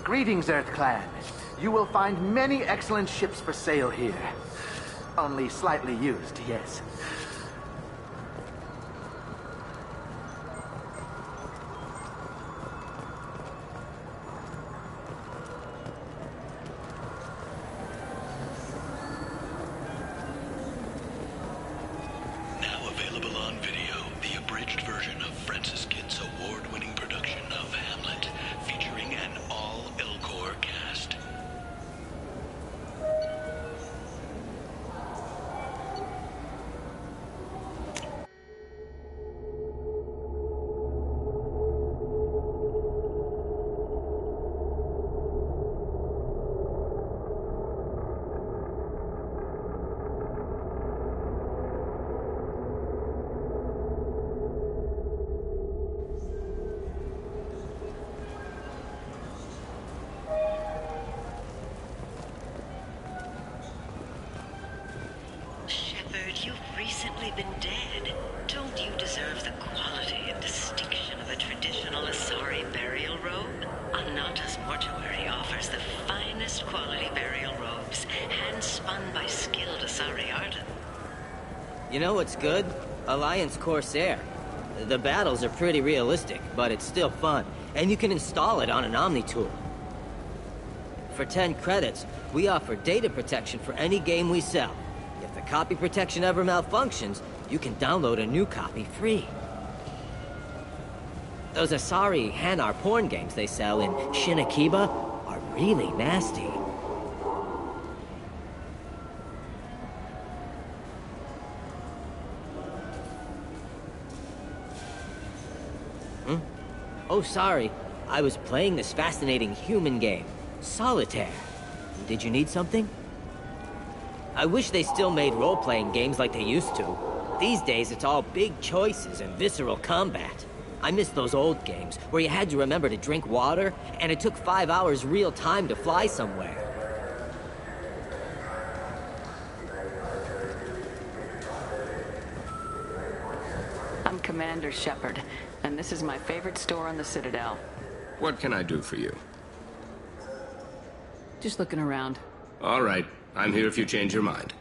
Greetings, Earth Clan. You will find many excellent ships for sale here. Only slightly used, yes. Now available on video, the abridged version of Francis Kidd's award-winning production of Hamlet, featuring an all-Elcor cast. You've recently been dead. Don't you deserve the quality and distinction of a traditional Asari burial robe? Anata's mortuary offers the finest quality burial robes, hand-spun by skilled Asari artisans. You know what's good? Alliance Corsair. The battles are pretty realistic, but it's still fun, and you can install it on an Omni tool. For 10 credits, we offer data protection for any game we sell. If the copy protection ever malfunctions, you can download a new copy free. Those Asari Hanar porn games they sell in Shinakiba are really nasty. Oh, sorry. I was playing this fascinating human game, Solitaire. Did you need something? I wish they still made role-playing games like they used to. These days, it's all big choices and visceral combat. I miss those old games, where you had to remember to drink water, and it took 5 hours real time to fly somewhere. I'm Commander Shepard, and this is my favorite store on the Citadel. What can I do for you? Just looking around. All right. I'm here if you change your mind.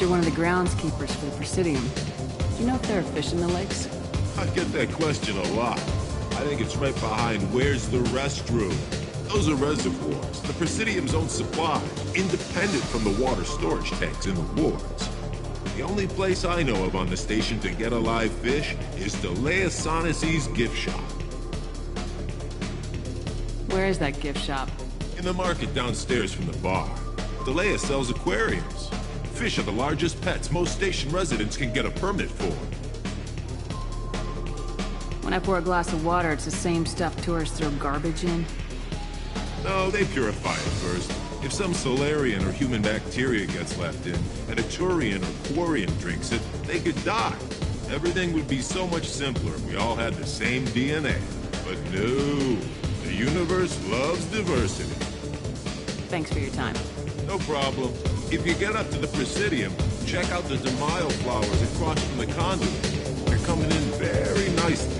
You're one of the groundskeepers for the Presidium. Do you know if there are fish in the lakes? I get that question a lot. I think it's right behind where's the restroom. Those are reservoirs, the Presidium's own supply, independent from the water storage tanks in the wards. The only place I know of on the station to get a live fish is Delea Sonesi's gift shop. Where is that gift shop? In the market downstairs from the bar. Delea sells aquariums. Fish are the largest pets most station residents can get a permit for. When I pour a glass of water, it's the same stuff tourists throw garbage in? No, they purify it first. If some Solarian or human bacteria gets left in, and a Turian or Quarian drinks it, they could die. Everything would be so much simpler if we all had the same DNA. But no, the universe loves diversity. Thanks for your time. No problem. If you get up to the Presidium, check out the Demaio flowers across from the conduit. They're coming in very nicely.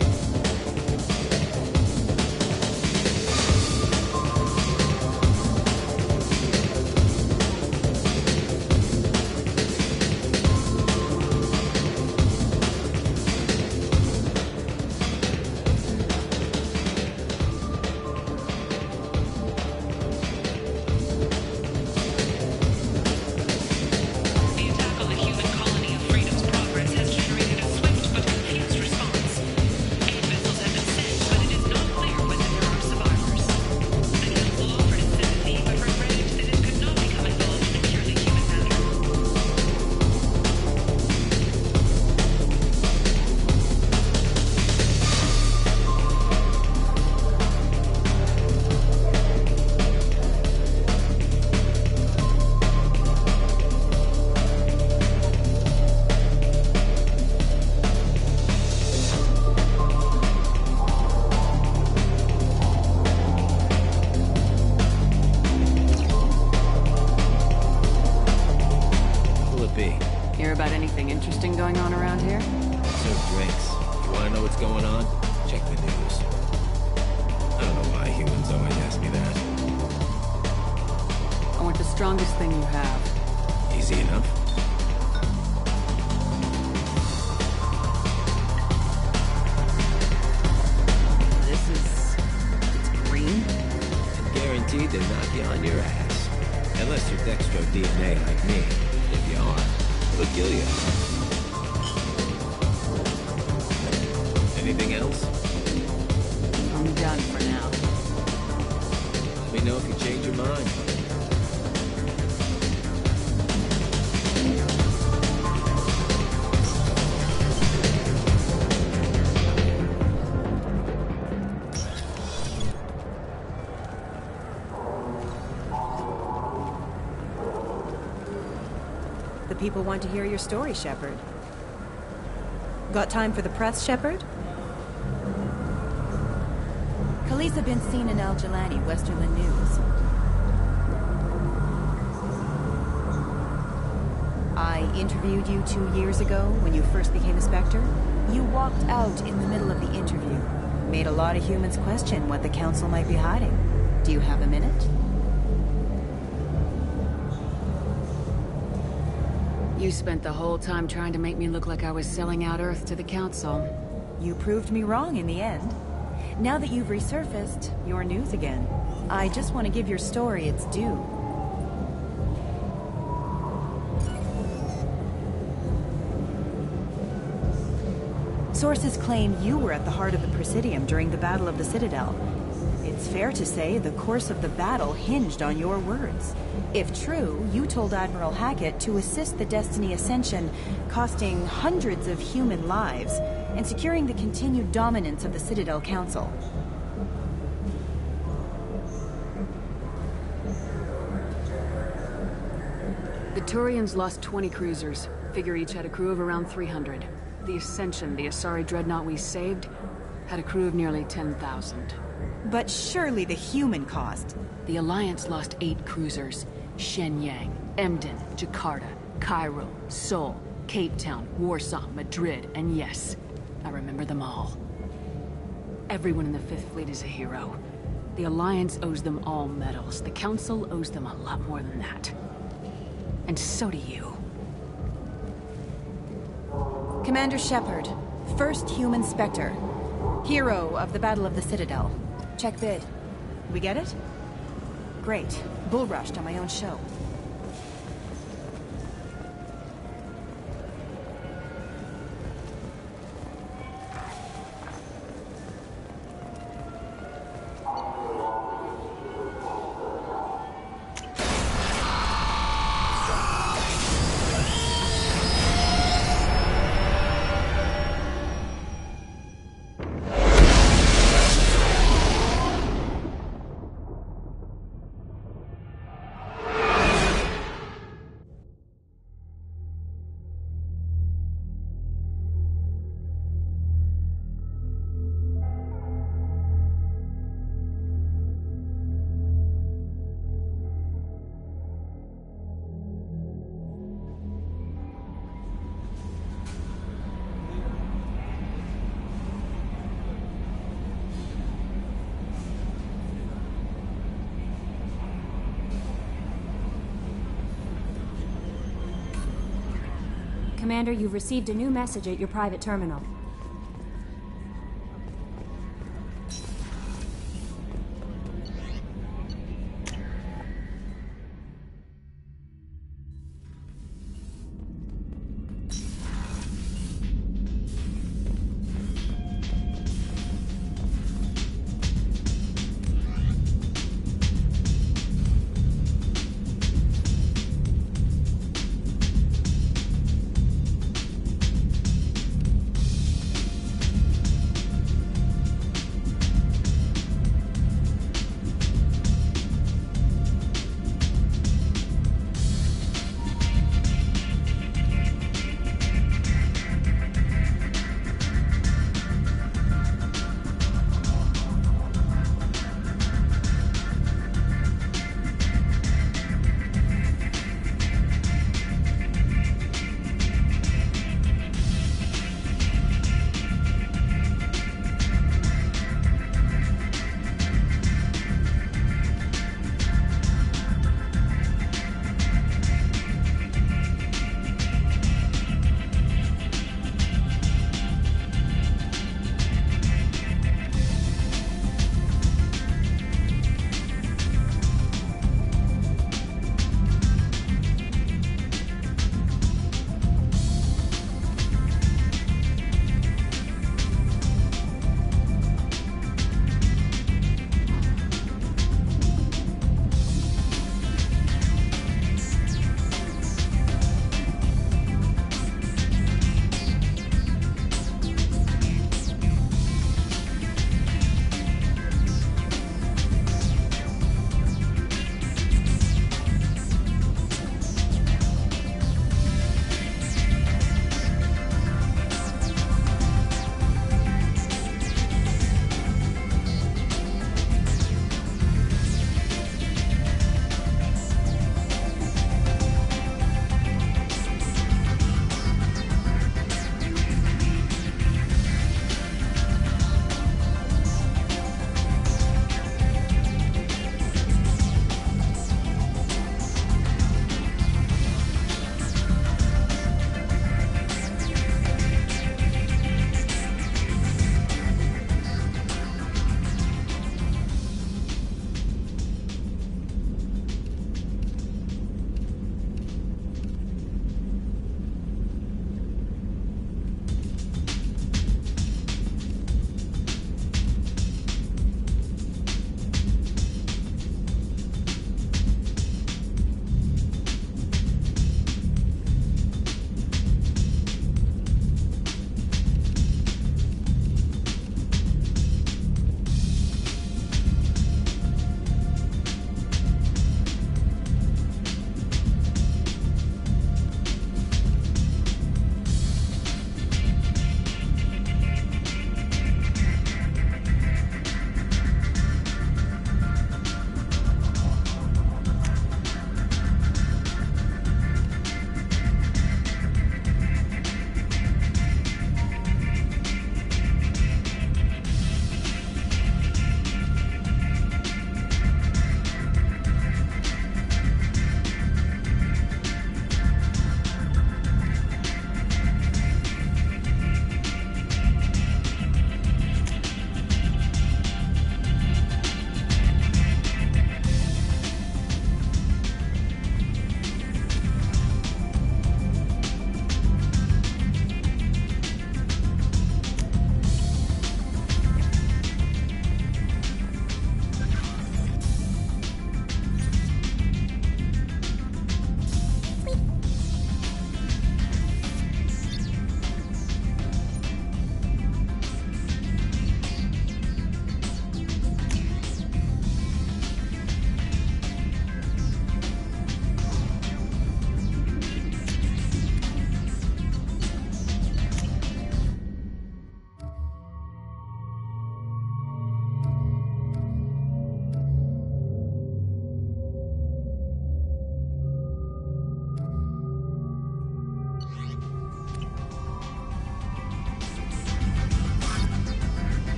going on around here? Serve drinks. You want to know what's going on? Check the news. I don't know why humans always ask me that. I want the strongest thing you have. Easy enough. It's green? I'm guaranteed they're not beyond your ass. Unless you're dextro DNA like me. If you are, it'll kill you. Anything else? I'm done for now. Let me know if you change your mind. The people want to hear your story, Shepard. Got time for the press, Shepard? Khaleesa been seen in Al Jelani, Westerland News. I interviewed you 2 years ago when you first became a Spectre. You walked out in the middle of the interview. Made a lot of humans question what the Council might be hiding. Do you have a minute? You spent the whole time trying to make me look like I was selling out Earth to the Council. You proved me wrong in the end. Now that you've resurfaced, you're news again. I just want to give your story its due. Sources claim you were at the heart of the Presidium during the Battle of the Citadel. It's fair to say the course of the battle hinged on your words. If true, you told Admiral Hackett to assist the Destiny Ascension, costing hundreds of human lives, and securing the continued dominance of the Citadel Council. The Turians lost 20 cruisers. Figure each had a crew of around 300. The Ascension, the Asari dreadnought we saved, had a crew of nearly 10,000. But surely the human cost. The Alliance lost 8 cruisers. Shenyang, Emden, Jakarta, Cairo, Seoul, Cape Town, Warsaw, Madrid, and yes, I remember them all. Everyone in the Fifth Fleet is a hero. The Alliance owes them all medals. The Council owes them a lot more than that. And so do you. Commander Shepard, first human Spectre. Hero of the Battle of the Citadel. Check bid. We get it? Great. Bull rushed on my own show. Commander, you've received a new message at your private terminal.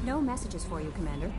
No messages for you, Commander.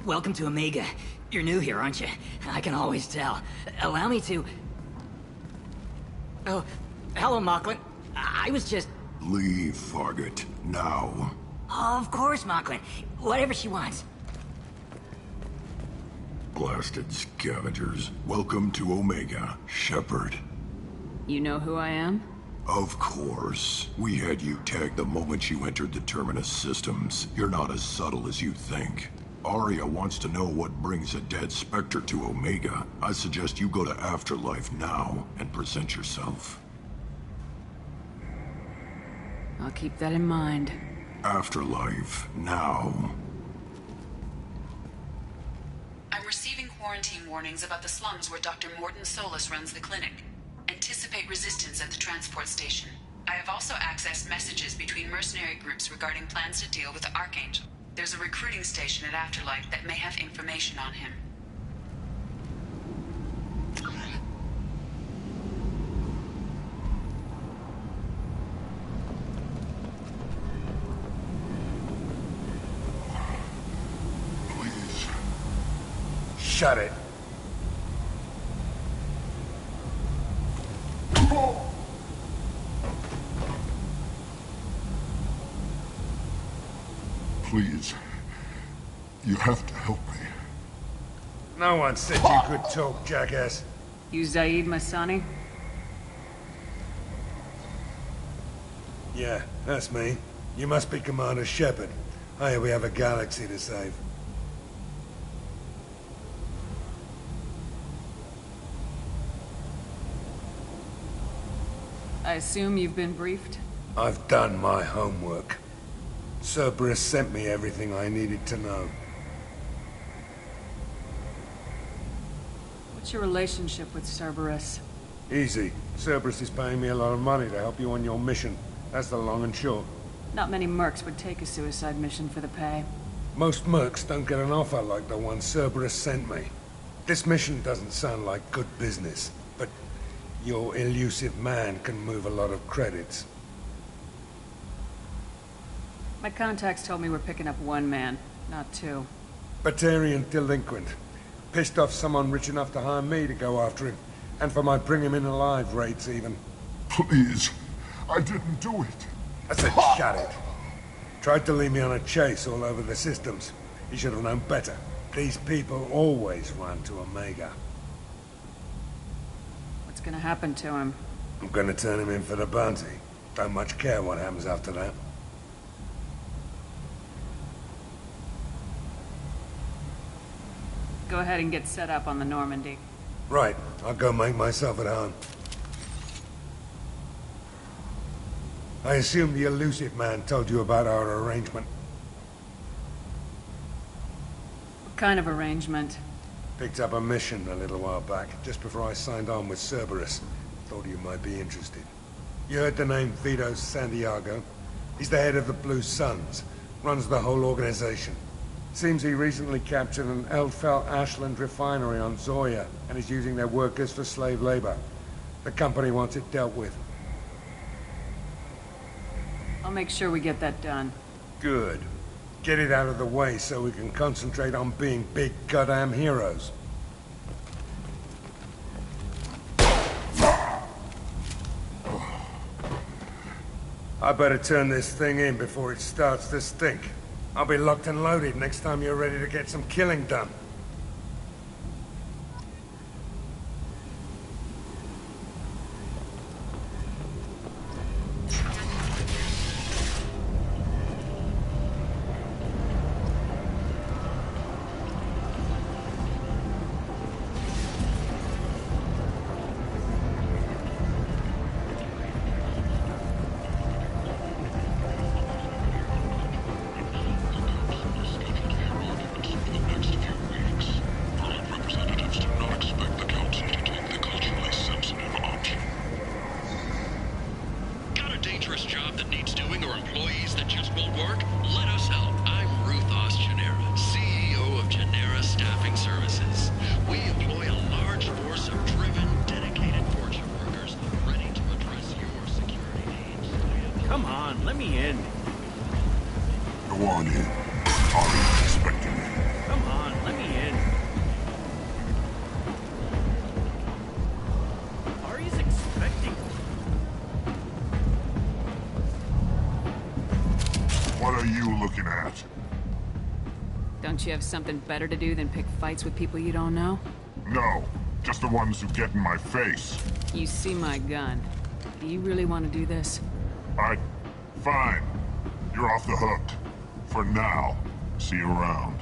Welcome to Omega. You're new here, aren't you? I can always tell. Allow me to... Oh, hello, Mocklin. I was just... Leave, Fargate. Now. Of course, Mocklin. Whatever she wants. Blasted scavengers. Welcome to Omega, Shepard. You know who I am? Of course. We had you tagged the moment you entered the Terminus systems. You're not as subtle as you think. Arya wants to know what brings a dead Spectre to Omega. I suggest you go to Afterlife now and present yourself. I'll keep that in mind. Afterlife now. I'm receiving quarantine warnings about the slums where Dr. Morton Solus runs the clinic. Anticipate resistance at the transport station. I have also accessed messages between mercenary groups regarding plans to deal with the Archangel. There's a recruiting station at Afterlife that may have information on him. Please. Shut it. Please. You have to help me. No one said you could talk, jackass. You Zaid Masani? Yeah, that's me. You must be Commander Shepard. Hey, we have a galaxy to save. I assume you've been briefed? I've done my homework. Cerberus sent me everything I needed to know. What's your relationship with Cerberus? Easy. Cerberus is paying me a lot of money to help you on your mission. That's the long and short. Not many mercs would take a suicide mission for the pay. Most mercs don't get an offer like the one Cerberus sent me. This mission doesn't sound like good business, but your elusive man can move a lot of credits. My contacts told me we're picking up one man, not two. Batarian delinquent. Pissed off someone rich enough to hire me to go after him. And for my bring him in alive rates even. Please, I didn't do it. I said shut it. Tried to lead me on a chase all over the systems. He should have known better. These people always run to Omega. What's gonna happen to him? I'm gonna turn him in for the bounty. Don't much care what happens after that. Go ahead and get set up on the Normandy. Right, I'll go make myself at home. I assume the elusive man told you about our arrangement. What kind of arrangement? Picked up a mission a little while back, just before I signed on with Cerberus. Thought you might be interested. You heard the name Vito Santiago? He's the head of the Blue Suns, runs the whole organization. Seems he recently captured an Eldfell Ashland refinery on Zoya and is using their workers for slave labor. The company wants it dealt with. I'll make sure we get that done. Good. Get it out of the way so we can concentrate on being big goddamn heroes. I better turn this thing in before it starts to stink. I'll be locked and loaded next time you're ready to get some killing done. Don't you have something better to do than pick fights with people you don't know? No, just the ones who get in my face. You see my gun. Do you really want to do this? Fine. You're off the hook. For now. See you around.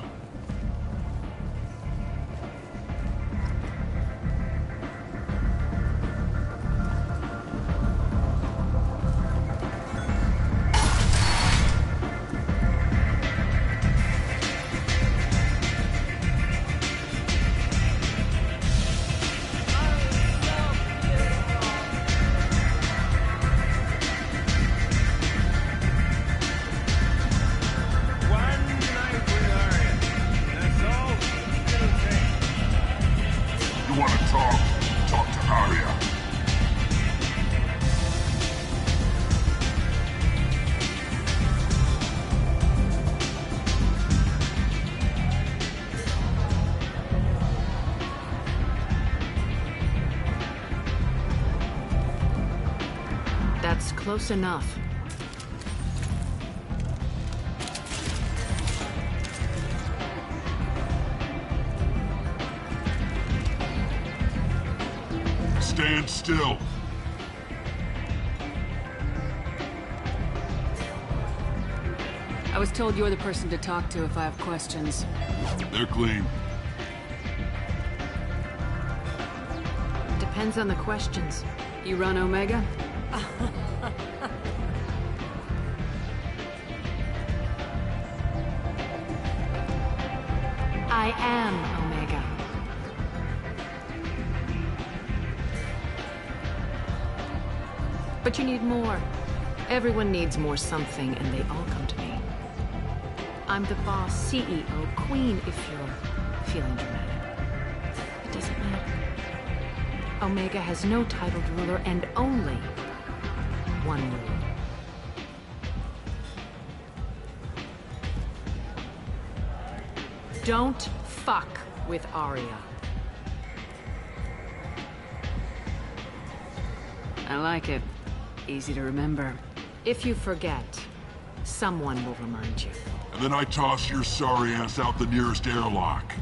That's close enough. Stand still. I was told you're the person to talk to if I have questions. They're clean. Depends on the questions. You run Omega? I am Omega. But you need more. Everyone needs more something, and they all come to me. I'm the boss, CEO, queen, if you're feeling dramatic. It doesn't matter. Omega has no titled ruler and only one rule. Don't fuck with Arya. I like it. Easy to remember. If you forget, someone will remind you. And then I toss your sorry ass out the nearest airlock.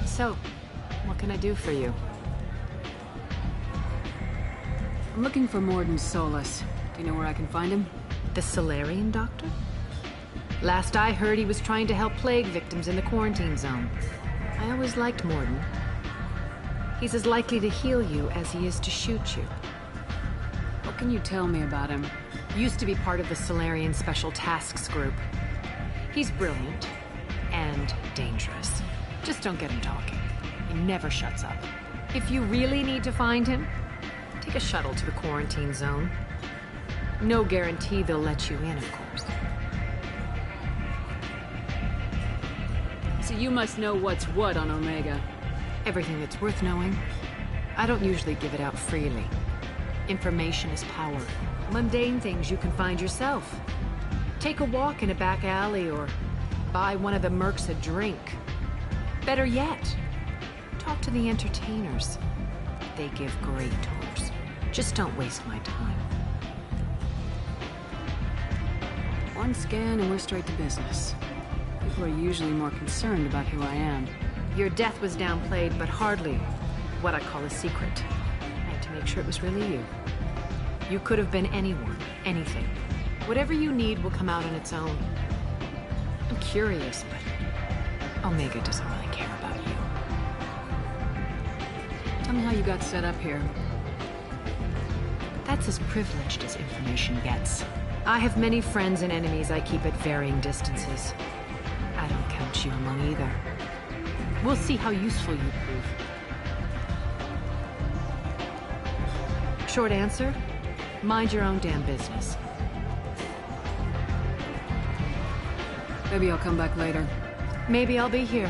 So, what can I do for you? I'm looking for Morden Solus. Do you know where I can find him? The Solarian doctor? Last I heard, he was trying to help plague victims in the quarantine zone. I always liked Morden. He's as likely to heal you as he is to shoot you. What can you tell me about him? Used to be part of the Solarian Special Tasks Group. He's brilliant and dangerous. Just don't get him talking. He never shuts up. If you really need to find him, take a shuttle to the quarantine zone. No guarantee they'll let you in, of course. So you must know what's what on Omega. Everything that's worth knowing. I don't usually give it out freely. Information is power. Mundane things you can find yourself. Take a walk in a back alley or buy one of the mercs a drink. Better yet, talk to the entertainers. They give great tours. Just don't waste my time. One scan and we're straight to business. People are usually more concerned about who I am. Your death was downplayed, but hardly what I call a secret. I had to make sure it was really you. You could have been anyone, anything. Whatever you need will come out on its own. I'm curious, but Omega doesn't really care about you. Tell me how you got set up here. That's as privileged as information gets. I have many friends and enemies I keep at varying distances. I don't count you among either. We'll see how useful you prove. Short answer, mind your own damn business. Maybe I'll come back later. Maybe I'll be here.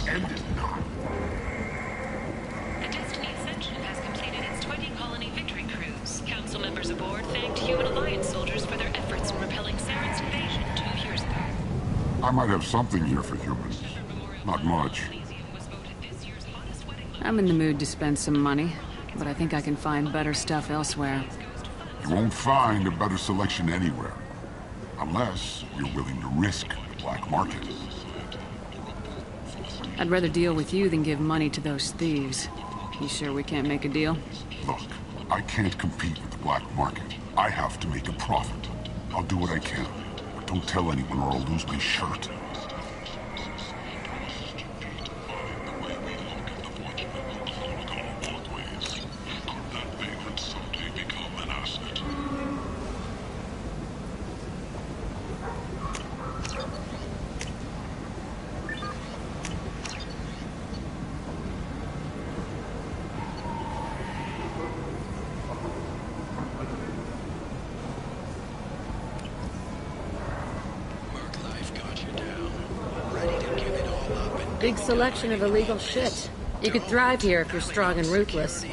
End it not. The Destiny Ascension has completed its 20 colony victory cruise. Council members aboard thanked Human Alliance soldiers for their efforts in repelling Saren's invasion 2 years ago. I might have something here for humans. Not much. I'm in the mood to spend some money, but I think I can find better stuff elsewhere. You won't find a better selection anywhere. Unless you're willing to risk the black market. I'd rather deal with you than give money to those thieves. You sure we can't make a deal? Look, I can't compete with the black market. I have to make a profit. I'll do what I can, but don't tell anyone or I'll lose my shirt. Big selection of illegal shit. You could thrive here if you're strong and ruthless.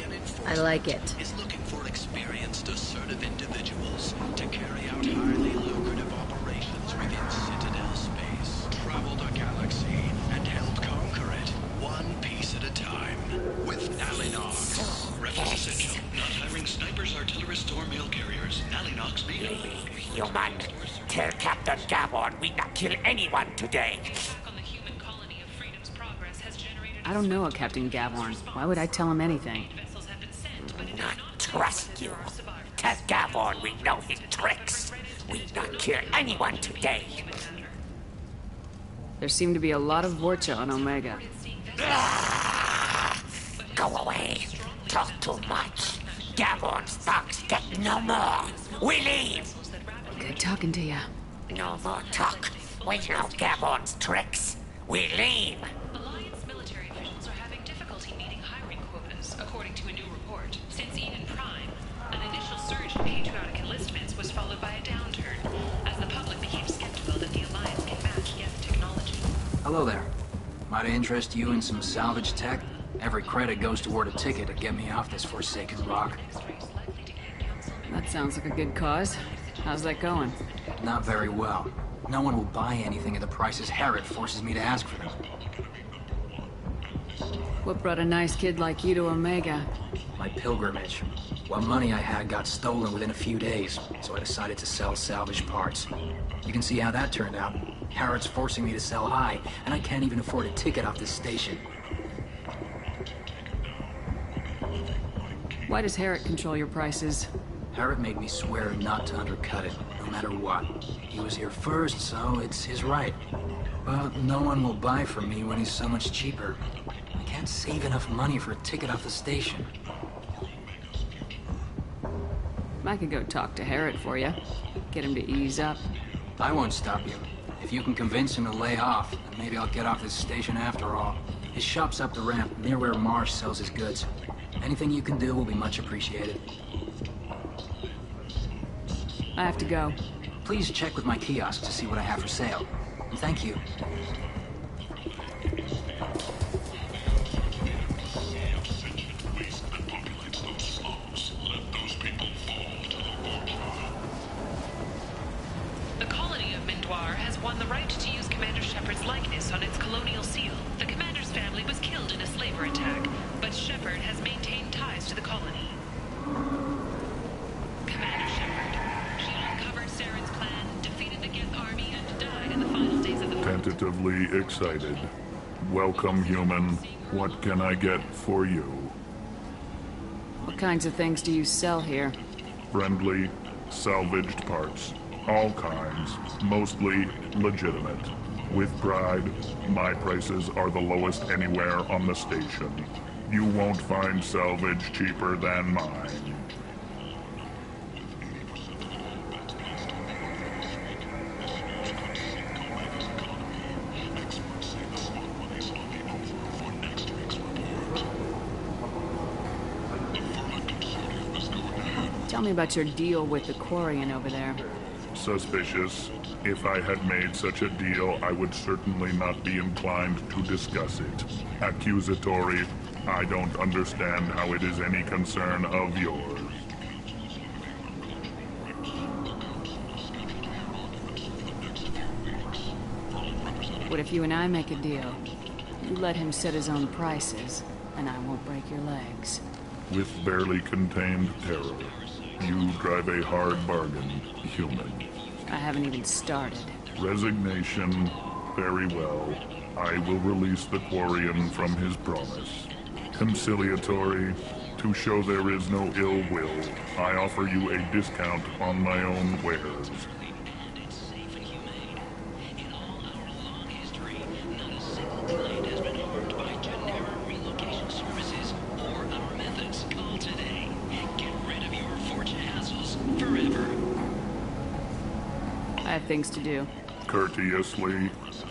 I like it. Is looking for experienced, assertive individuals to carry out highly lucrative operations within Citadel space. Travel the galaxy and help conquer it, one piece at a time. With Nalinox. Reference essential. Not hiring snipers, artillerists, or mail carriers. Nalinox me. Human, tell Captain Gavon we not kill anyone today. I don't know a Captain Gavorn. Why would I tell him anything? Not trust you. Tell Gavon we know his tricks. We not kill anyone today. There seem to be a lot of Vorcha on Omega. Go away. Talk too much. Gavon's thugs get no more. We leave. Good talking to you. No more talk. We know Gavon's tricks. We leave. According to a new report, since Eden Prime, an initial surge in patriotic enlistments was followed by a downturn, as the public became skeptical that the Alliance can match Geth technology. Hello there. Might I interest you in some salvage tech? Every credit goes toward a ticket to get me off this forsaken rock. That sounds like a good cause. How's that going? Not very well. No one will buy anything at the prices Herod forces me to ask for them. What brought a nice kid like you to Omega? My pilgrimage. What money I had got stolen within a few days, so I decided to sell salvaged parts. You can see how that turned out. Herod's forcing me to sell high, and I can't even afford a ticket off this station. Why does Herod control your prices? Herod made me swear not to undercut it, no matter what. He was here first, so it's his right. But no one will buy from me when he's so much cheaper. I can't save enough money for a ticket off the station. I could go talk to Herod for you. Get him to ease up. I won't stop you. If you can convince him to lay off, then maybe I'll get off this station after all. His shop's up the ramp, near where Marsh sells his goods. Anything you can do will be much appreciated. I have to go. Please check with my kiosk to see what I have for sale. Thank you. The colony of Mindoir has won the right to use Commander Shepard's likeness on its colonial seal. The commander's family was killed in a slaver attack, but Shepard has maintained ties to the colony. Commander Shepard, she uncovered Saren's clan, defeated the Geth army, and died in the final days of the war. Tentatively excited. Welcome, human. What can I get for you? What kinds of things do you sell here? Friendly, salvaged parts. All kinds. Mostly legitimate. With pride, my prices are the lowest anywhere on the station. You won't find salvage cheaper than mine. Tell me about your deal with the Quarian over there. Suspicious. If I had made such a deal, I would certainly not be inclined to discuss it. Accusatory. I don't understand how it is any concern of yours. What if you and I make a deal? You let him set his own prices, and I won't break your legs. With barely contained terror, you drive a hard bargain, human. I haven't even started. Resignation. Very well. I will release the Quarian from his promise. Conciliatory. To show there is no ill will, I offer you a discount on my own wares. I have things to do. Courteously,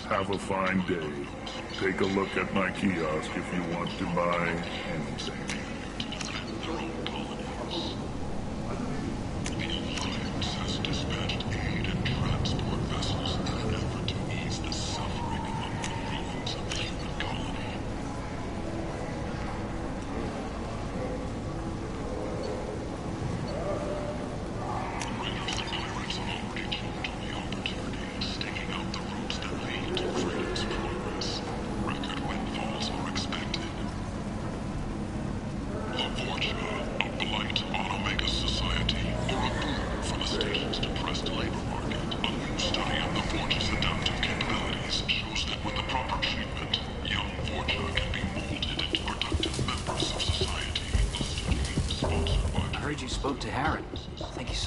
have a fine day. Take a look at my kiosk if you want to buy anything. I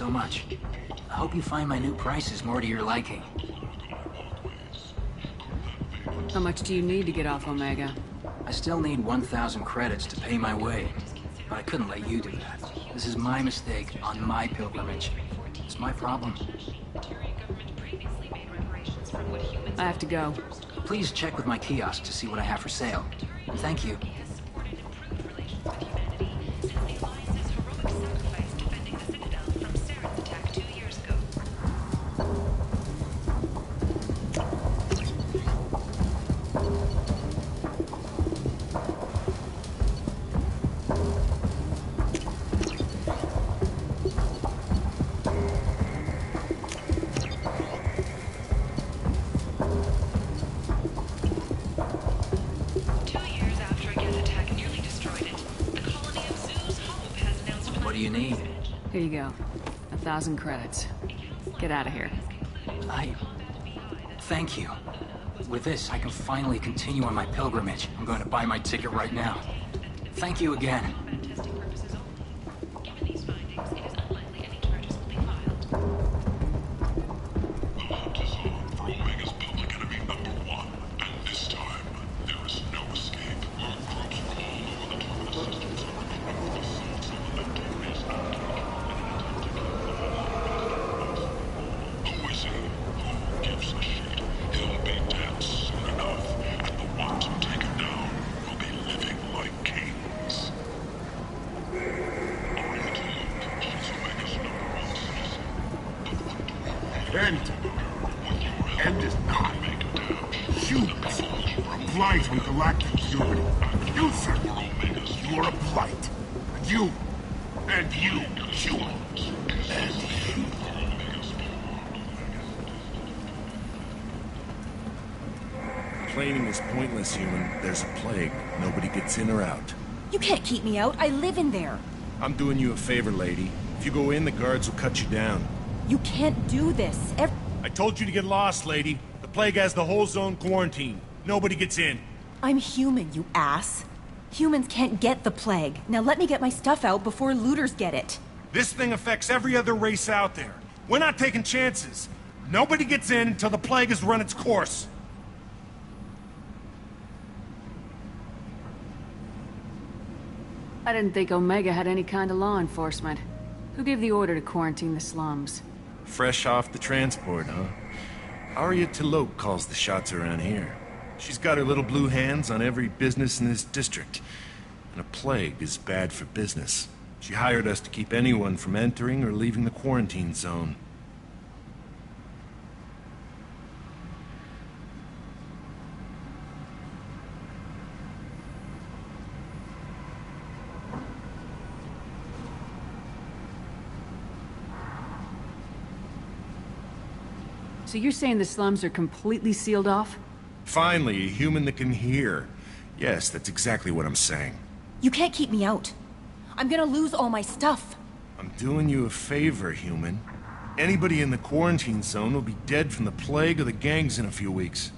so much. I hope you find my new prices more to your liking. How much do you need to get off Omega? I still need 1,000 credits to pay my way, but I couldn't let you do that. This is my mistake on my pilgrimage. It's my problem. I have to go. Please check with my kiosk to see what I have for sale. And thank you. What do you need? Here you go. 1,000 credits. Get out of here. Thank you. With this, I can finally continue on my pilgrimage. I'm going to buy my ticket right now. Thank you again. End is not. Humans are a blight on galactic purity. You, sir, you are a blight. You, and you, humans, and you. Complaining is pointless, human. There's a plague. Nobody gets in or out. You can't keep me out. I live in there. I'm doing you a favor, lady. If you go in, the guards will cut you down. You can't do this. I told you to get lost, lady. The plague has the whole zone quarantined. Nobody gets in. I'm human, you ass. Humans can't get the plague. Now let me get my stuff out before looters get it. This thing affects every other race out there. We're not taking chances. Nobody gets in until the plague has run its course. I didn't think Omega had any kind of law enforcement. Who gave the order to quarantine the slums? Fresh off the transport, huh? Arya T'Loak calls the shots around here. She's got her little blue hands on every business in this district. And a plague is bad for business. She hired us to keep anyone from entering or leaving the quarantine zone. So you're saying the slums are completely sealed off? Finally, a human that can hear. Yes, that's exactly what I'm saying. You can't keep me out. I'm gonna lose all my stuff. I'm doing you a favor, human. Anybody in the quarantine zone will be dead from the plague or the gangs in a few weeks.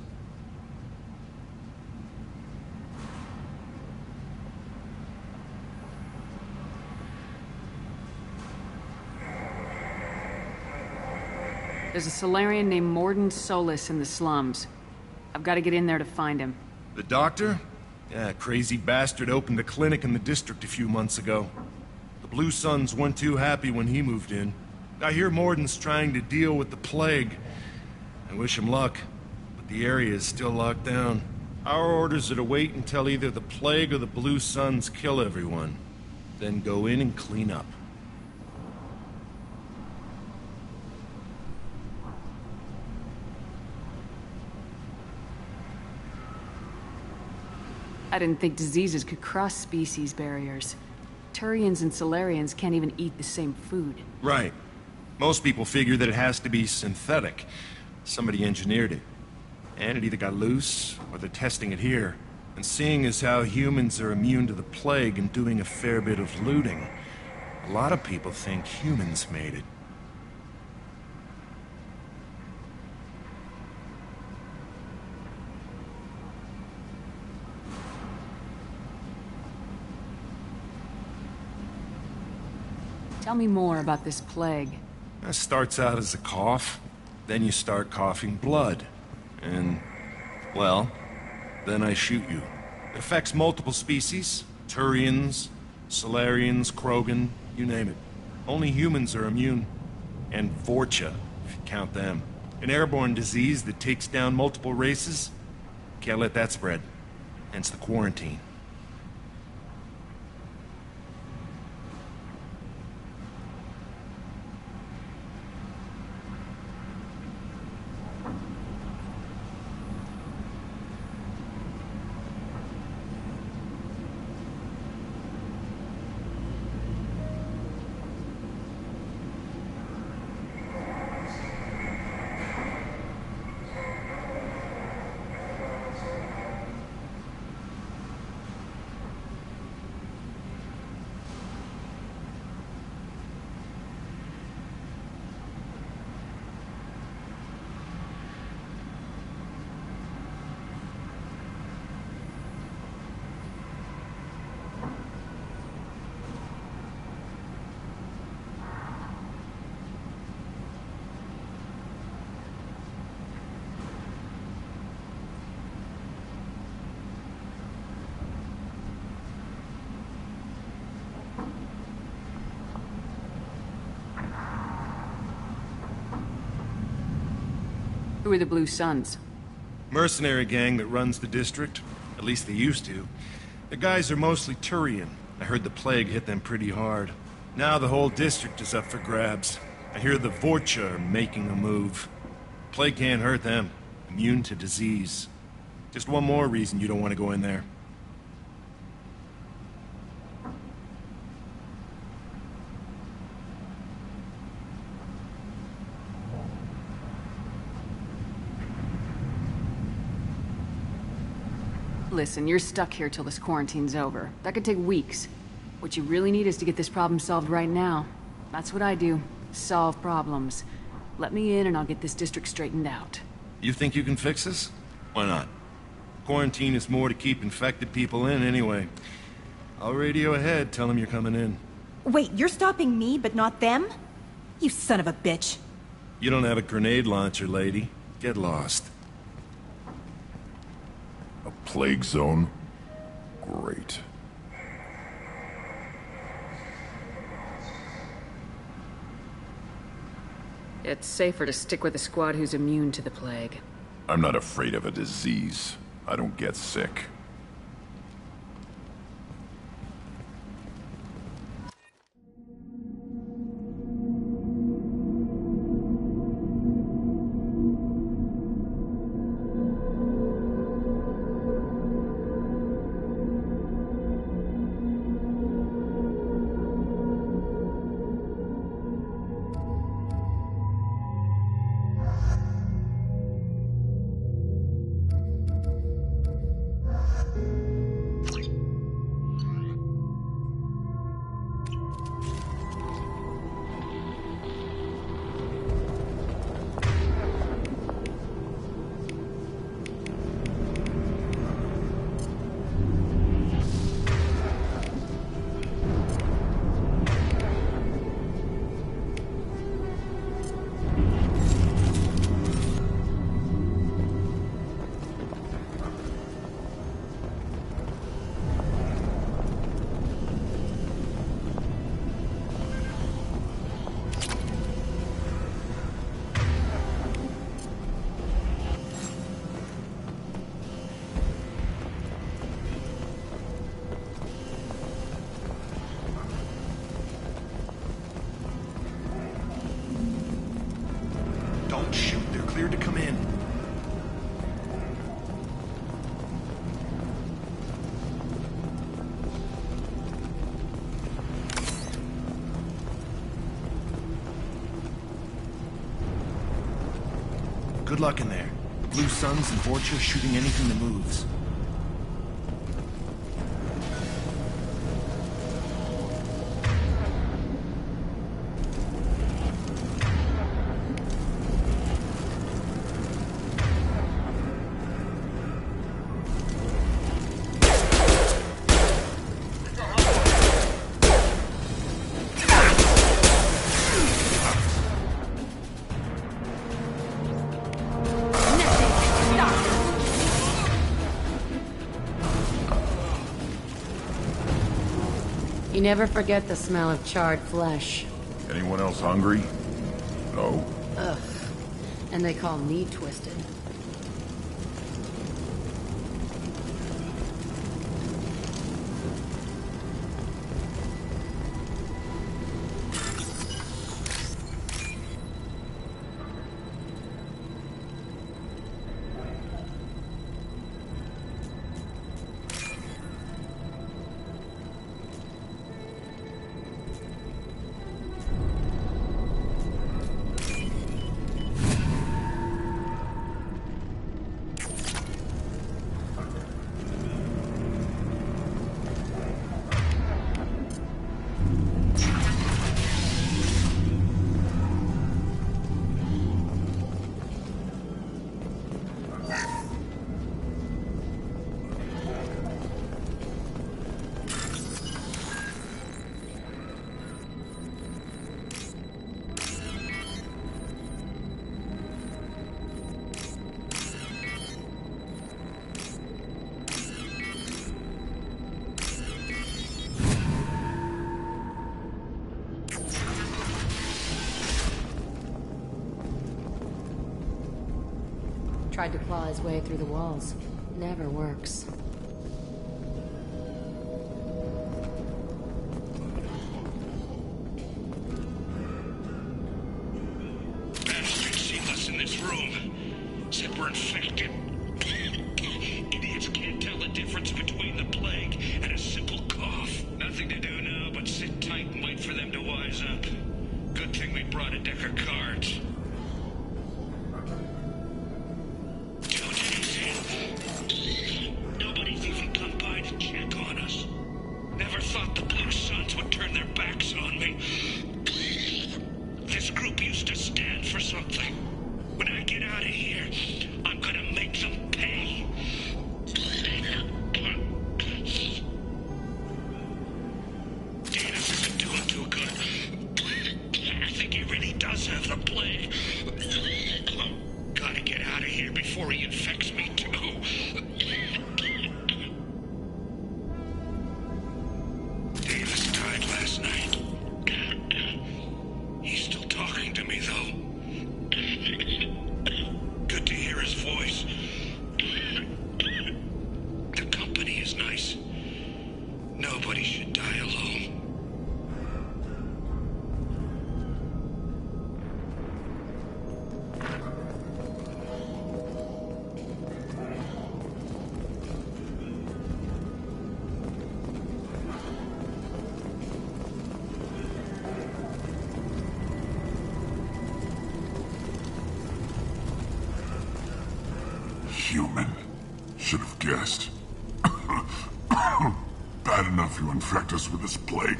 There's a Solarian named Morden Solis in the slums. I've got to get in there to find him. The doctor? Yeah, crazy bastard opened a clinic in the district a few months ago. The Blue Suns weren't too happy when he moved in. I hear Morden's trying to deal with the plague. I wish him luck, but the area is still locked down. Our orders are to wait until either the plague or the Blue Suns kill everyone. Then go in and clean up. I didn't think diseases could cross species barriers. Turians and Solarians can't even eat the same food. Right. Most people figure that it has to be synthetic. Somebody engineered it. And it either got loose, or they're testing it here. And seeing as how humans are immune to the plague and doing a fair bit of looting, a lot of people think humans made it. Tell me more about this plague. That starts out as a cough, then you start coughing blood. And, well, then I shoot you. It affects multiple species. Turians, Solarians, Krogan, you name it. Only humans are immune. And Vorcha, if you count them. An airborne disease that takes down multiple races. Can't let that spread. Hence the quarantine. Who are the Blue Suns? Mercenary gang that runs the district. At least they used to. The guys are mostly Turian. I heard the plague hit them pretty hard. Now the whole district is up for grabs. I hear the Vorcha are making a move. Plague can't hurt them. Immune to disease. Just one more reason you don't want to go in there. Listen, you're stuck here till this quarantine's over. That could take weeks. What you really need is to get this problem solved right now. That's what I do. Solve problems. Let me in and I'll get this district straightened out. You think you can fix this? Why not? Quarantine is more to keep infected people in anyway. I'll radio ahead, tell them you're coming in. Wait, you're stopping me, but not them? You son of a bitch. You don't have a grenade launcher, lady. Get lost. A plague zone? Great. It's safer to stick with a squad who's immune to the plague. I'm not afraid of a disease. I don't get sick. Don't shoot, they're cleared to come in. Good luck in there. The Blue Suns and Vorcha shooting anything that moves. You never forget the smell of charred flesh. Anyone else hungry? No? Ugh. And they call me twisted. Tried to claw his way through the walls. Never works. Bastards seen us in this room. Said we're infected. Idiots can't tell the difference between the plague and a simple cough. Nothing to do now but sit tight and wait for them to wise up. Good thing we brought a deck of cards. Nobody's even come by to check on us. Never thought the Blue Suns would turn their backs on me. This group used to stand for something. When I get out of here, I'm gonna make them pay. Davis isn't doing too good. I think he really does have the plague. Gotta get out of here before he infects me too. Davis died last night. He's still talking to me, though. Good to hear his voice. The company is nice. Nobody should die alone. Human. Should have guessed. Bad enough you infect us with this plague.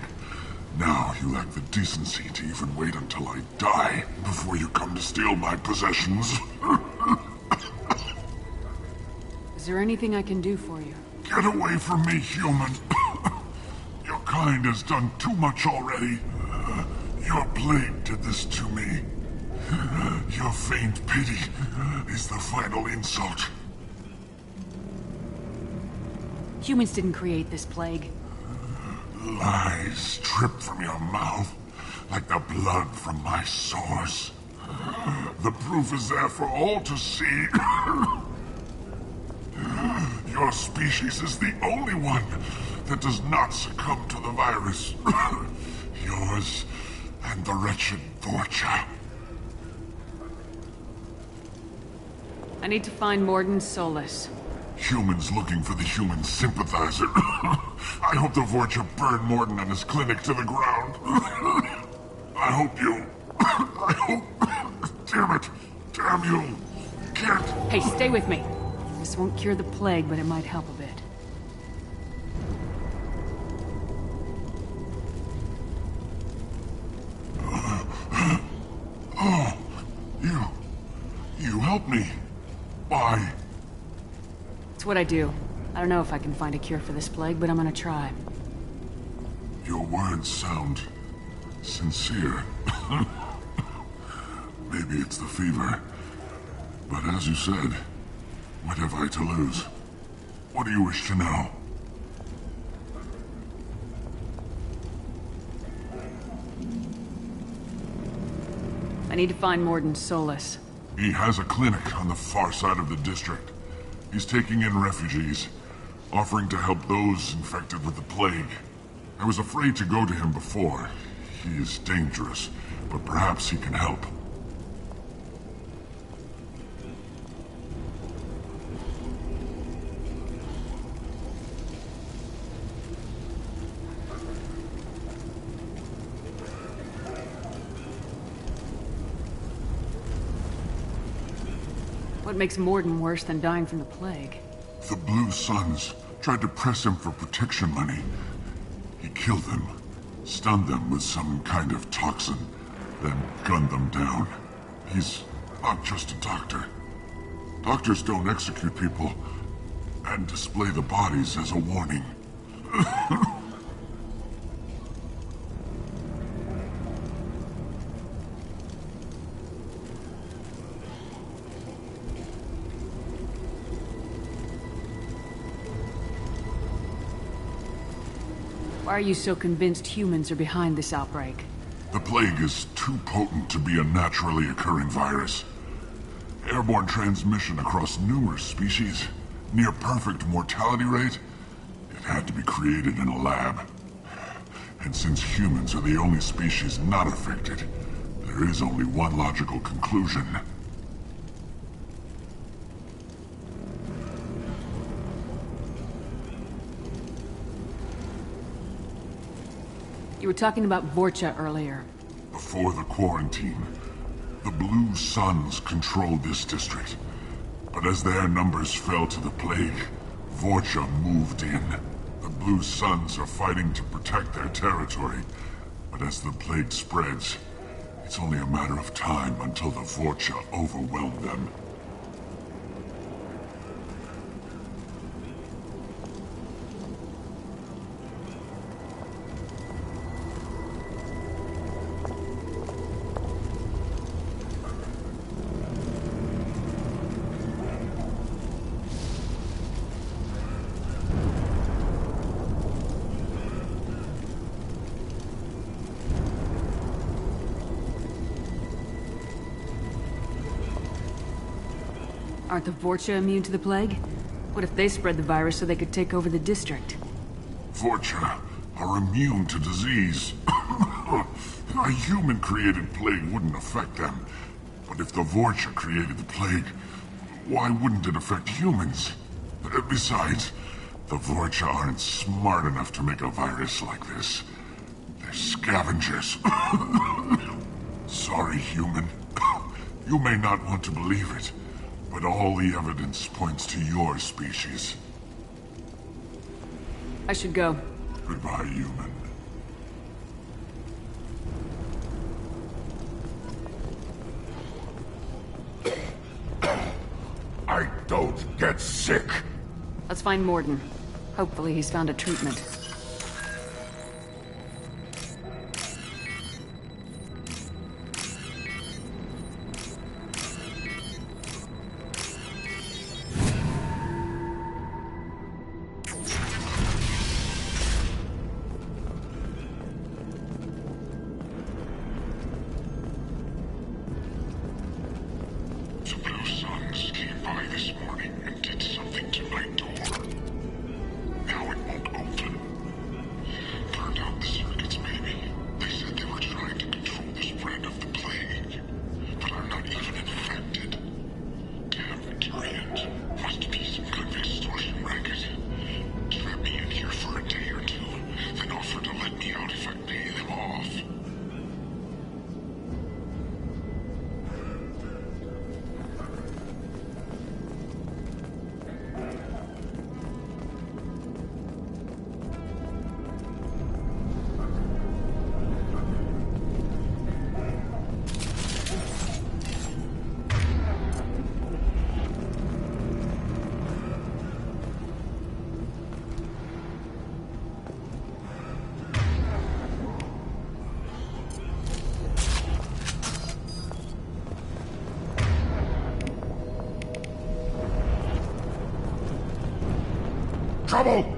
Now you lack the decency to even wait until I die before you come to steal my possessions. Is there anything I can do for you? Get away from me, human. Your kind has done too much already. Your plague did this to me. Your faint pity is the final insult. Humans didn't create this plague. Lies drip from your mouth like the blood from my sores. The proof is there for all to see. Your species is the only one that does not succumb to the virus. Yours and the wretched Vorcha. I need to find Morden Solus. Humans looking for the human sympathizer. I hope the Vorcha burned Morden and his clinic to the ground. I hope you... I hope... Damn it. Damn you. Can't... Hey, stay with me. This won't cure the plague, but it might help a bit. Oh, you helped me. Why? It's what I do. I don't know if I can find a cure for this plague, but I'm gonna try. Your words sound sincere. Maybe it's the fever. But as you said, what have I to lose? What do you wish to know? I need to find Morden Solus. He has a clinic on the far side of the district. He's taking in refugees, offering to help those infected with the plague. I was afraid to go to him before. He is dangerous, but perhaps he can help. What makes Morden worse than dying from the plague? The Blue Suns tried to press him for protection money. He killed them, stunned them with some kind of toxin, then gunned them down. He's not just a doctor. Doctors don't execute people and display the bodies as a warning. Why are you so convinced humans are behind this outbreak? The plague is too potent to be a naturally occurring virus. Airborne transmission across numerous species, near perfect mortality rate. It had to be created in a lab. And since humans are the only species not affected, there is only one logical conclusion. You were talking about Vorcha earlier. Before the quarantine, the Blue Suns controlled this district. But as their numbers fell to the plague, Vorcha moved in. The Blue Suns are fighting to protect their territory. But as the plague spreads, it's only a matter of time until the Vorcha overwhelm them. Aren't the Vorcha immune to the plague? What if they spread the virus so they could take over the district? Vorcha are immune to disease. A human-created plague wouldn't affect them. But if the Vorcha created the plague, why wouldn't it affect humans? Besides, the Vorcha aren't smart enough to make a virus like this. They're scavengers. Sorry, human. You may not want to believe it, but all the evidence points to your species. I should go. Goodbye, human. I don't get sick. Let's find Morden. Hopefully he's found a treatment. Trouble!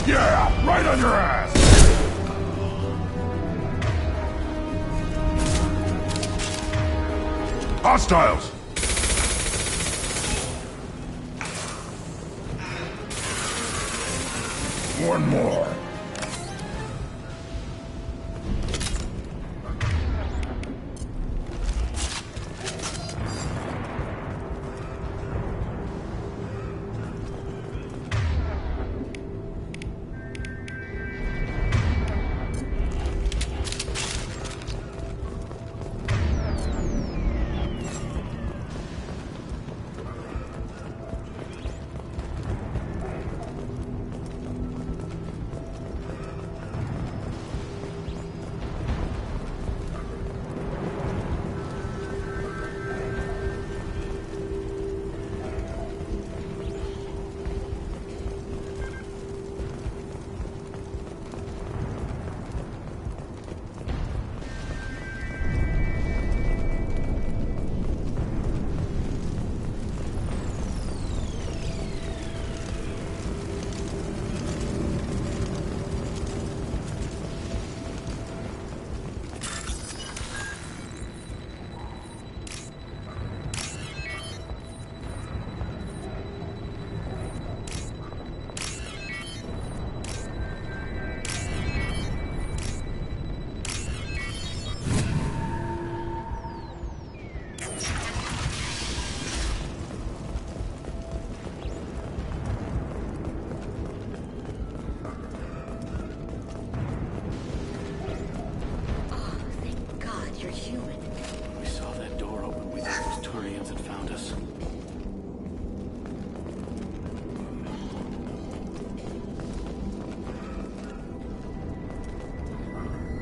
Yeah, right on your ass! Hostiles! One more.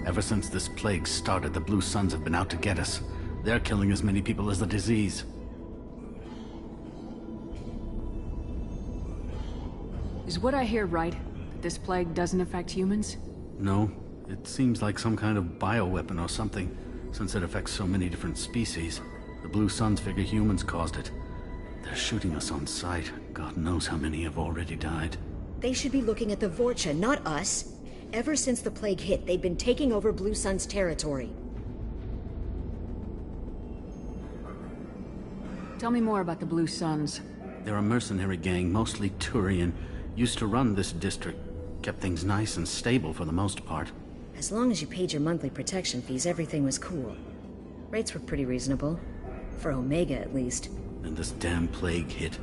Ever since this plague started, the Blue Suns have been out to get us. They're killing as many people as the disease. Is what I hear right? That this plague doesn't affect humans? No, it seems like some kind of bioweapon or something, since it affects so many different species. The Blue Suns figure humans caused it. They're shooting us on sight. God knows how many have already died. They should be looking at the Vorcha, not us. Ever since the plague hit, they've been taking over Blue Sun's territory. Tell me more about the Blue Suns. They're a mercenary gang, mostly Turian. Used to run this district. Kept things nice and stable for the most part. As long as you paid your monthly protection fees, everything was cool. Rates were pretty reasonable. For Omega, at least. And this damn plague hit.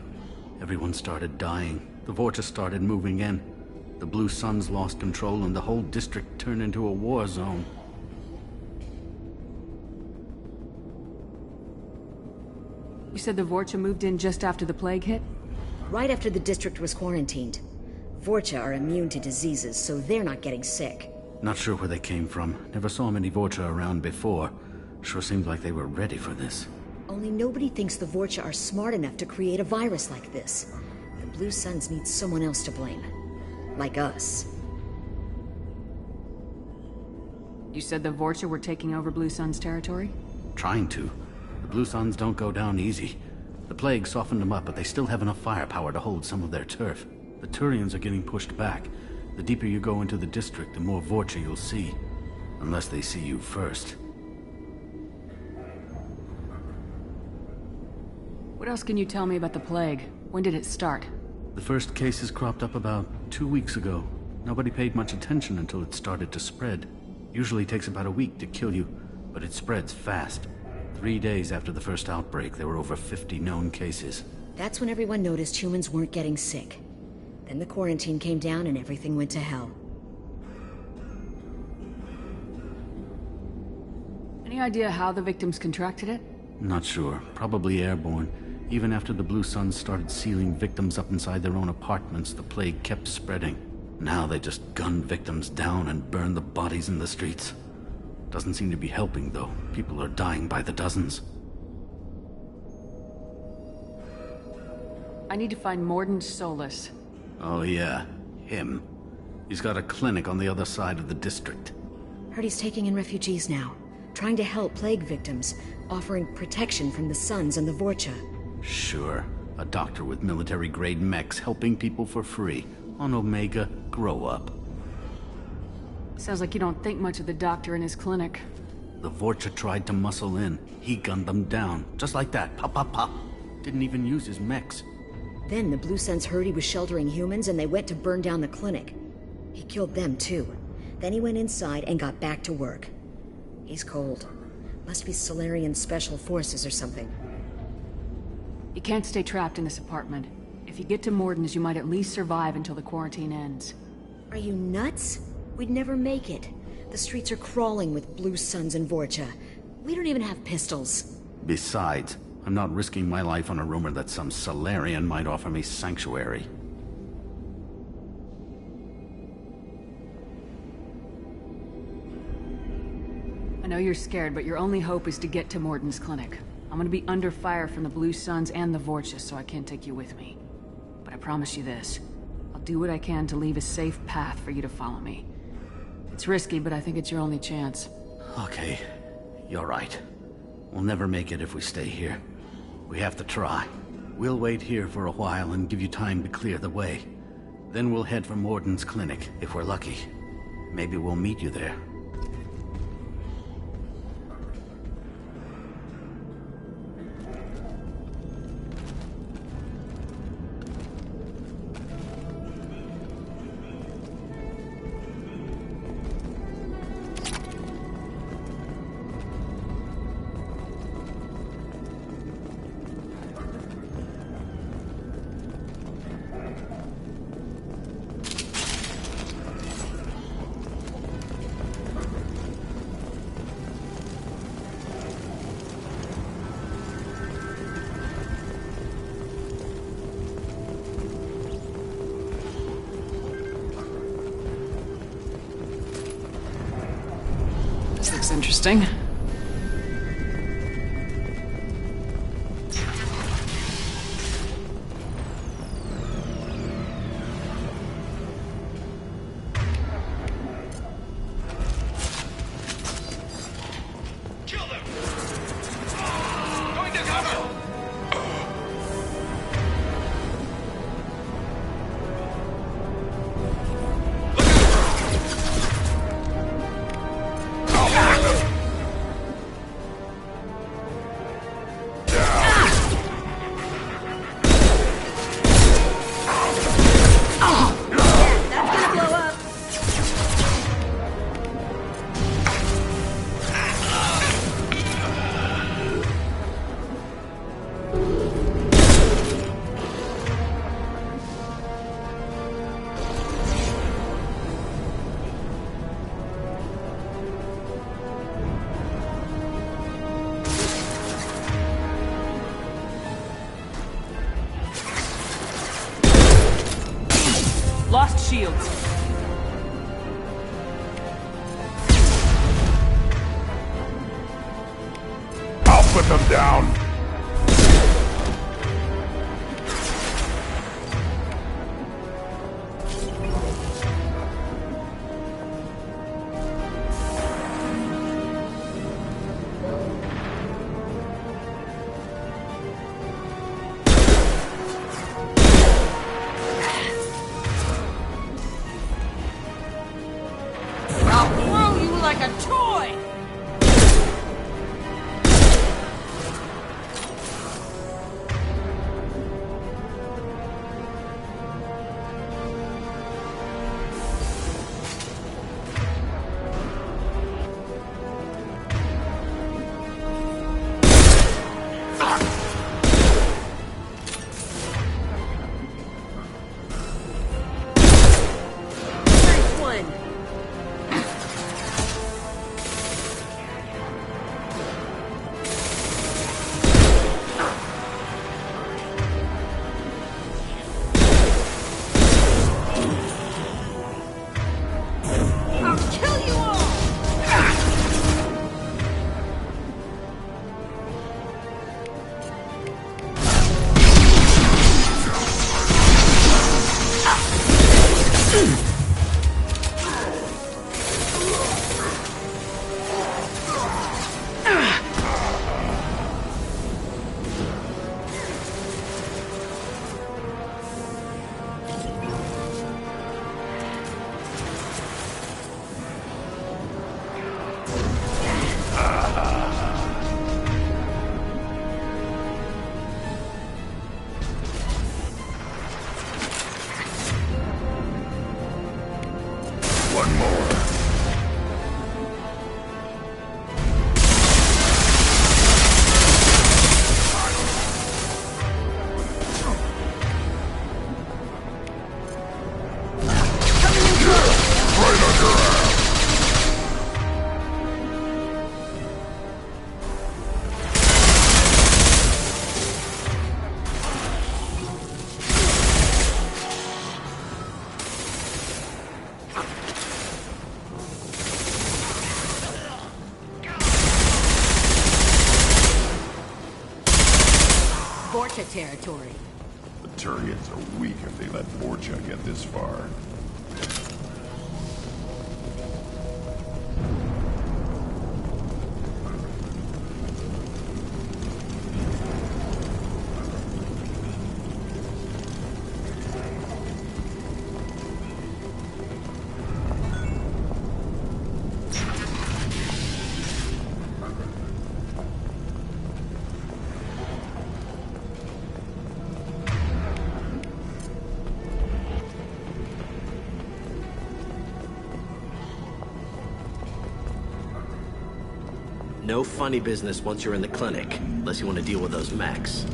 Everyone started dying. The Vorcha started moving in. The Blue Suns lost control and the whole district turned into a war zone. You said the Vorcha moved in just after the plague hit? Right after the district was quarantined. Vorcha are immune to diseases, so they're not getting sick. Not sure where they came from. Never saw many Vorcha around before. Sure seemed like they were ready for this. Only nobody thinks the Vorcha are smart enough to create a virus like this. The Blue Suns need someone else to blame. Like us. You said the Vorcha were taking over Blue Sun's territory? Trying to. The Blue Suns don't go down easy. The plague softened them up, but they still have enough firepower to hold some of their turf. The Turians are getting pushed back. The deeper you go into the district, the more Vorcha you'll see. Unless they see you first. What else can you tell me about the plague? When did it start? The first cases cropped up about 2 weeks ago. Nobody paid much attention until it started to spread. Usually takes about a week to kill you, but it spreads fast. 3 days after the first outbreak, there were over 50 known cases. That's when everyone noticed humans weren't getting sick. Then the quarantine came down and everything went to hell. Any idea how the victims contracted it? Not sure. Probably airborne. Even after the Blue Suns started sealing victims up inside their own apartments, the plague kept spreading. Now they just gun victims down and burn the bodies in the streets. Doesn't seem to be helping, though. People are dying by the dozens. I need to find Morden Solus. Oh yeah, him. He's got a clinic on the other side of the district. Heard he's taking in refugees now, trying to help plague victims, offering protection from the Suns and the Vorcha. Sure. A doctor with military-grade mechs helping people for free. On Omega, grow up. Sounds like you don't think much of the doctor in his clinic. The Vorcha tried to muscle in. He gunned them down. Just like that. Pop, pop, pop. Didn't even use his mechs. Then the Blue Suns heard he was sheltering humans and they went to burn down the clinic. He killed them too. Then he went inside and got back to work. He's cold. Must be Solarian Special Forces or something. You can't stay trapped in this apartment. If you get to Morden's, you might at least survive until the quarantine ends. Are you nuts? We'd never make it. The streets are crawling with Blue Suns and Vorcha. We don't even have pistols. Besides, I'm not risking my life on a rumor that some Solarian might offer me sanctuary. I know you're scared, but your only hope is to get to Morden's clinic. I'm gonna be under fire from the Blue Suns and the Vorcha, so I can't take you with me. But I promise you this. I'll do what I can to leave a safe path for you to follow me. It's risky, but I think it's your only chance. Okay, you're right. We'll never make it if we stay here. We have to try. We'll wait here for a while and give you time to clear the way. Then we'll head for Morden's clinic, if we're lucky. Maybe we'll meet you there. This looks interesting. Lost shields. I'll put them down. Like a toy! Vorcha territory. The Turians are weak if they let Vorcha get this far. No funny business once you're in the clinic, unless you want to deal with those mechs.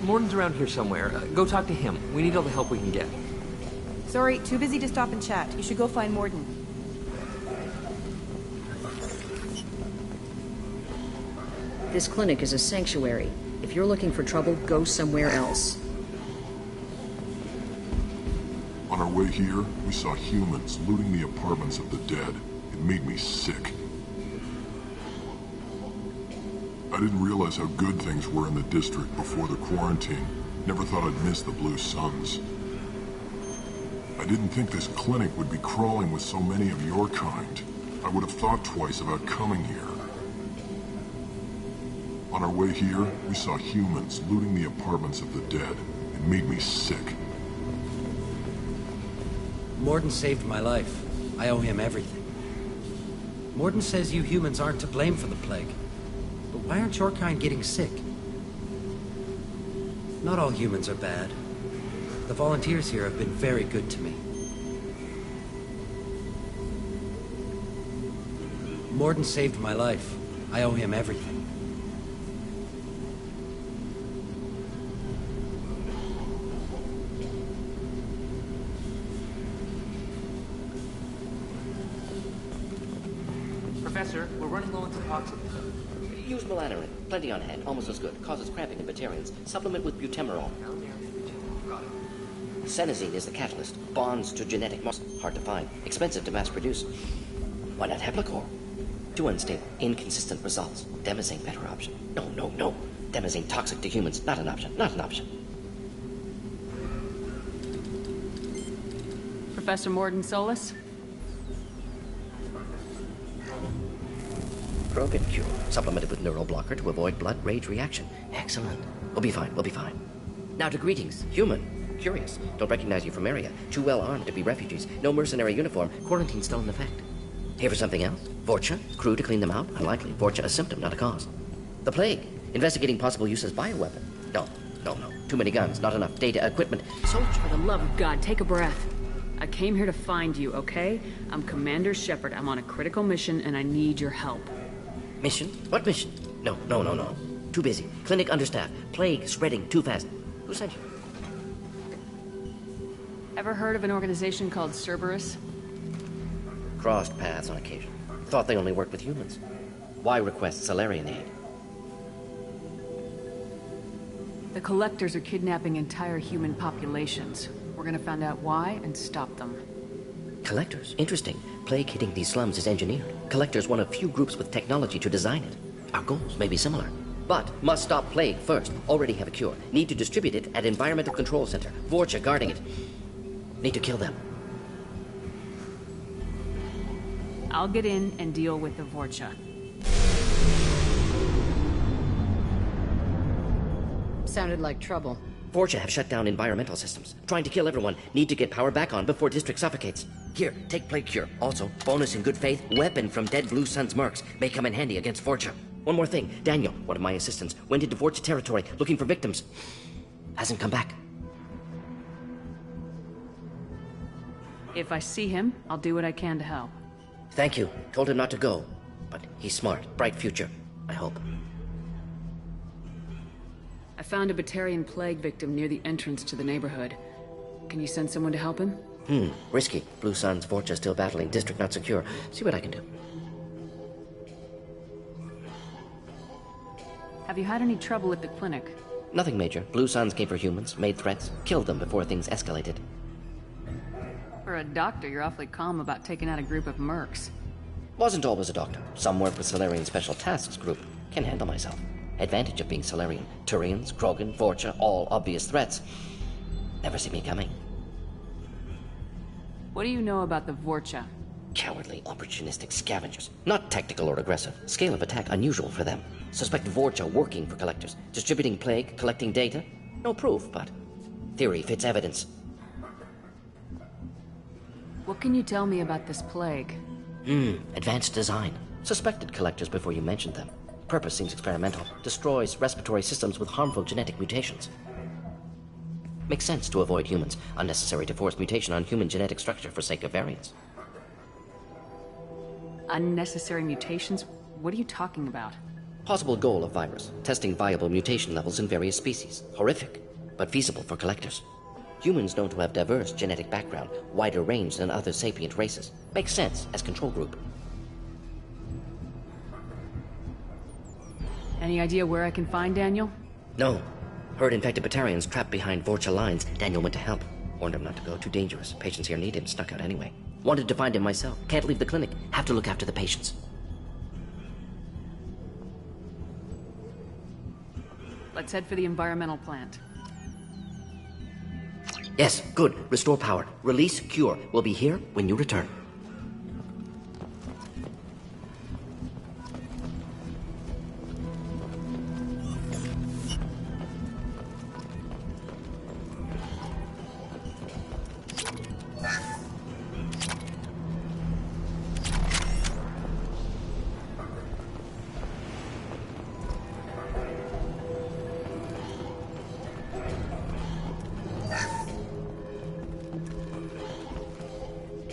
Morden's around here somewhere. Go talk to him. We need all the help we can get. Sorry, too busy to stop and chat. You should go find Morden. This clinic is a sanctuary. If you're looking for trouble, go somewhere else. On our way here, we saw humans looting the apartments of the dead. It made me sick. I didn't realize how good things were in the district before the quarantine. Never thought I'd miss the Blue Suns. I didn't think this clinic would be crawling with so many of your kind. I would have thought twice about coming here. On our way here, we saw humans looting the apartments of the dead. It made me sick. Morden saved my life. I owe him everything. Morden says you humans aren't to blame for the plague. But why aren't your kind getting sick? Not all humans are bad. The volunteers here have been very good to me. Morden saved my life. I owe him everything. Professor, we're running low on toxins. Use melanorin. Plenty on hand. Almost as good. Causes cramping in Batarians. Supplement with butemerol. Senesine is the catalyst. Bonds to genetic muscle. Hard to find. Expensive to mass produce. Why not Heplicor? Too unstable. Inconsistent results. Demazine better option. No. Demazine toxic to humans. Not an option. Not an option. Professor Morden Solus? Broken cure. Supplemented with neural blocker to avoid blood rage reaction. Excellent. We'll be fine. Now to greetings. Human. Curious. Don't recognize you from area. Too well armed to be refugees. No mercenary uniform. Quarantine still in effect. Here for something else? Vorcha? Crew to clean them out? Unlikely. Vorcha a symptom, not a cause. The plague. Investigating possible use as bioweapon. No. Too many guns, not enough data, equipment. Soldier, for the love of God, take a breath. I came here to find you, okay? I'm Commander Shepard. I'm on a critical mission, and I need your help. Mission? What mission? No. Too busy. Clinic understaffed. Plague spreading too fast. Who sent you? Ever heard of an organization called Cerberus? Crossed paths on occasion. Thought they only worked with humans. Why request Salarian aid? The Collectors are kidnapping entire human populations. We're gonna find out why and stop them. Collectors? Interesting. Plague hitting these slums is engineered. Collectors one of few groups with technology to design it. Our goals may be similar. But must stop plague first. Already have a cure. Need to distribute it at Environmental Control Center. Vorcha guarding it. Need to kill them. I'll get in and deal with the Vorcha. Sounded like trouble. Vorcha have shut down environmental systems. Trying to kill everyone. Need to get power back on before district suffocates. Here, take plague cure. Also, bonus in good faith, weapon from dead Blue Sun's mercs. May come in handy against Vorcha. One more thing. Daniel, one of my assistants, went into Vorcha territory looking for victims. Hasn't come back. If I see him, I'll do what I can to help. Thank you. Told him not to go. But he's smart. Bright future. I hope. I found a Batarian plague victim near the entrance to the neighborhood. Can you send someone to help him? Risky. Blue Sun's Vorcha still battling. District not secure. See what I can do. Have you had any trouble at the clinic? Nothing major. Blue Suns came for humans, made threats, killed them before things escalated. For a doctor, you're awfully calm about taking out a group of mercs. Wasn't always a doctor. Some work with Solarian Special Tasks Group. Can handle myself. Advantage of being Solarian. Turians, Krogan, Vorcha, all obvious threats. Never see me coming. What do you know about the Vorcha? Cowardly, opportunistic scavengers. Not tactical or aggressive. Scale of attack unusual for them. Suspect Vorcha working for collectors. Distributing plague, collecting data. No proof, but theory fits evidence. What can you tell me about this plague? Advanced design. Suspected collectors before you mentioned them. Purpose seems experimental. Destroys respiratory systems with harmful genetic mutations. Makes sense to avoid humans. Unnecessary to force mutation on human genetic structure for sake of variance. Unnecessary mutations? What are you talking about? Possible goal of virus. Testing viable mutation levels in various species. Horrific, but feasible for collectors. Humans known to have diverse genetic background, wider range than other sapient races. Makes sense as control group. Any idea where I can find Daniel? No. Heard infected Batarians trapped behind Vorcha lines. Daniel went to help. Warned him not to go. Too dangerous. Patients here need him. Snuck out anyway. Wanted to find him myself. Can't leave the clinic. Have to look after the patients. Let's head for the environmental plant. Yes, good. Restore power. Release cure. We'll be here when you return.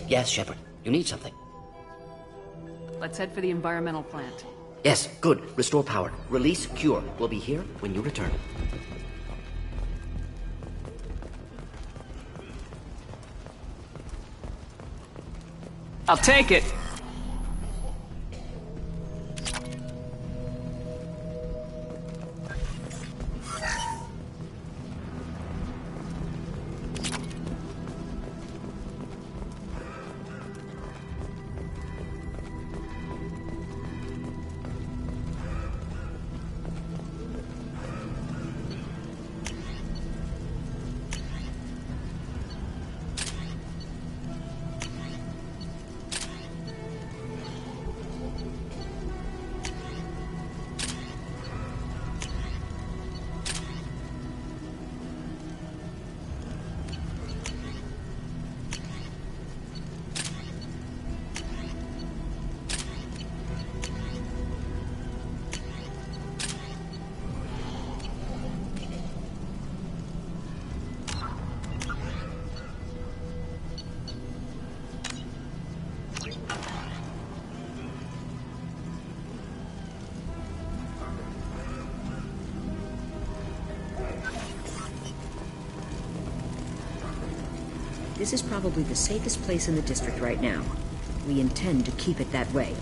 Yes, Shepard. You need something. Let's head for the environmental plant. Yes, good. Restore power. Release cure. We'll be here when you return. I'll take it. This is probably the safest place in the district right now. We intend to keep it that way.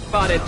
Spotted.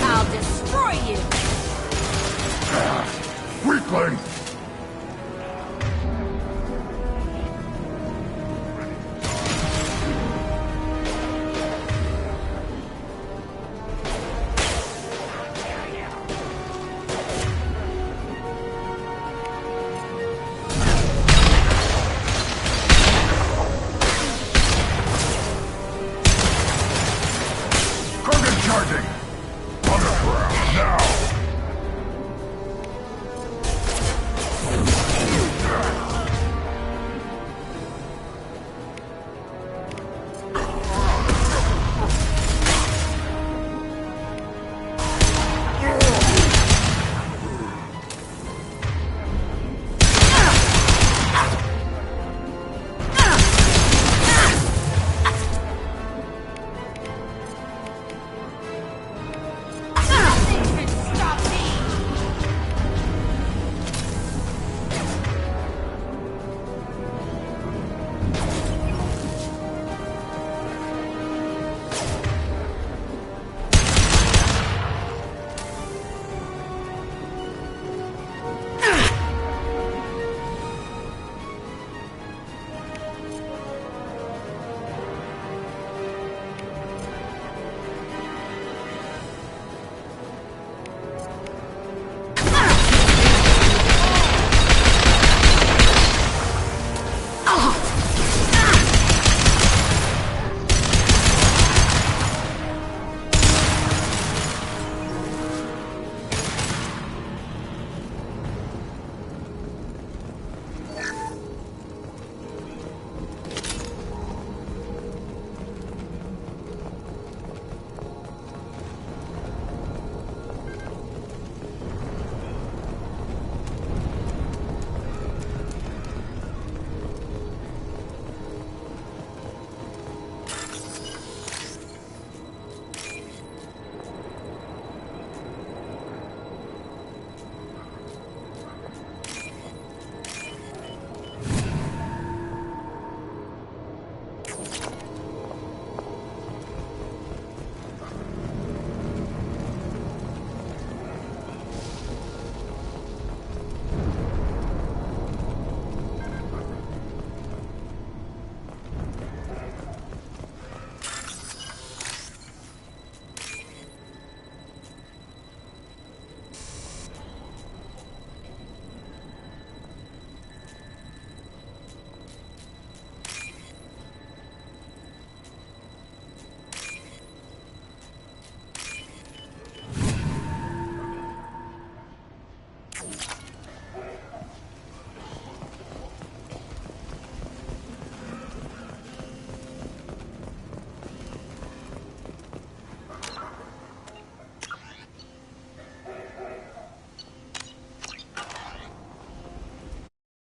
I'll destroy you! Weakling!